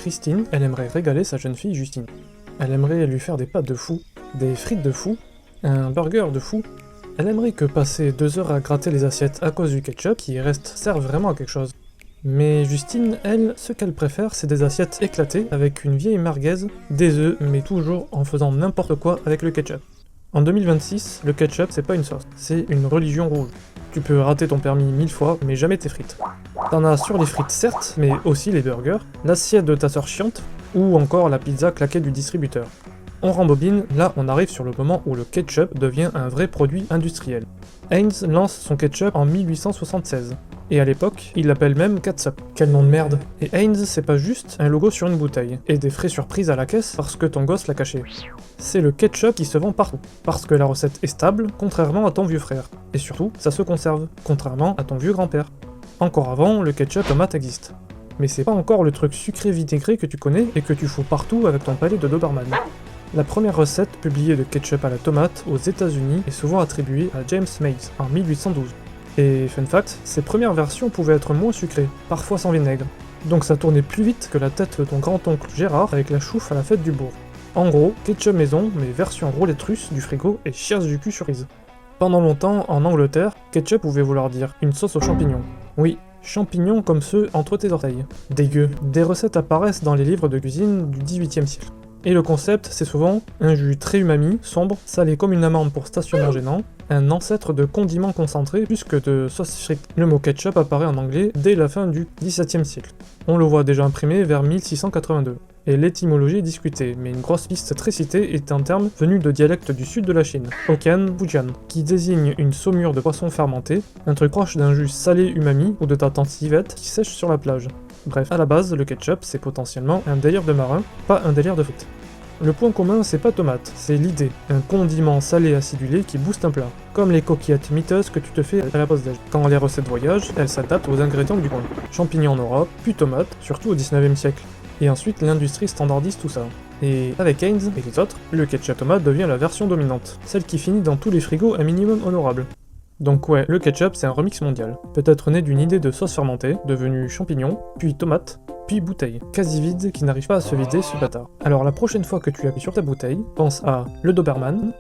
Christine, elle aimerait régaler sa jeune fille Justine. Elle aimerait lui faire des pâtes de fou, des frites de fou, un burger de fou. Elle aimerait que passer 2 heures à gratter les assiettes à cause du ketchup qui reste serve vraiment à quelque chose. Mais Justine, elle, ce qu'elle préfère, c'est des assiettes éclatées avec une vieille merguez, des œufs, mais toujours en faisant n'importe quoi avec le ketchup. En 2026, le ketchup, c'est pas une sauce, c'est une religion rouge. Tu peux rater ton permis 1000 fois, mais jamais tes frites. T'en as sur les frites certes, mais aussi les burgers, l'assiette de ta sœur chiante, ou encore la pizza claquée du distributeur. On rembobine, là on arrive sur le moment où le ketchup devient un vrai produit industriel. Heinz lance son ketchup en 1876, et à l'époque, il l'appelle même Catsup. Quel nom de merde! Et Heinz, c'est pas juste un logo sur une bouteille, et des frais surprises à la caisse parce que ton gosse l'a caché. C'est le ketchup qui se vend partout, parce que la recette est stable, contrairement à ton vieux frère. Et surtout, ça se conserve, contrairement à ton vieux grand-père. Encore avant, le ketchup tomate existe. Mais c'est pas encore le truc sucré vinaigré que tu connais et que tu fous partout avec ton palais de Doberman. La première recette publiée de ketchup à la tomate aux États-Unis est souvent attribuée à James Mays en 1812. Et fun fact, ces premières versions pouvaient être moins sucrées, parfois sans vinaigre. Donc ça tournait plus vite que la tête de ton grand-oncle Gérard avec la chouffe à la fête du bourg. En gros, ketchup maison, mais version roulette russe du frigo et chiasse du cul cerise. Pendant longtemps, en Angleterre, ketchup pouvait vouloir dire une sauce aux champignons. Oui, champignons comme ceux entre tes orteils. Dégueu. Des recettes apparaissent dans les livres de cuisine du XVIIIe siècle. Et le concept, c'est souvent un jus très umami, sombre, salé comme une amande pour stationnement gênant, un ancêtre de condiments concentrés plus que de sauce frites. Le mot ketchup apparaît en anglais dès la fin du XVIIe siècle. On le voit déjà imprimé vers 1682. Et l'étymologie est discutée, mais une grosse piste très citée est un terme venu de dialecte du sud de la Chine, Hokkien Fujian, qui désigne une saumure de poisson fermenté, un truc proche d'un jus salé umami ou de ta tante Yvette qui sèche sur la plage. Bref, à la base, le ketchup c'est potentiellement un délire de marin, pas un délire de frites. Le point commun c'est pas tomate, c'est l'idée, un condiment salé acidulé qui booste un plat, comme les coquillettes miteuses que tu te fais à la pause déj. Quand les recettes voyagent, elles s'adaptent aux ingrédients du coin. Champignons en Europe, puis tomates, surtout au 19e siècle. Et ensuite l'industrie standardise tout ça. Et avec Heinz et les autres, le ketchup tomate devient la version dominante, celle qui finit dans tous les frigos un minimum honorable. Donc ouais, le ketchup c'est un remix mondial, peut-être né d'une idée de sauce fermentée, devenue champignon, puis tomate, puis bouteille, quasi vide qui n'arrive pas à se vider ce bâtard. Alors la prochaine fois que tu appuies sur ta bouteille, pense à le Doberman,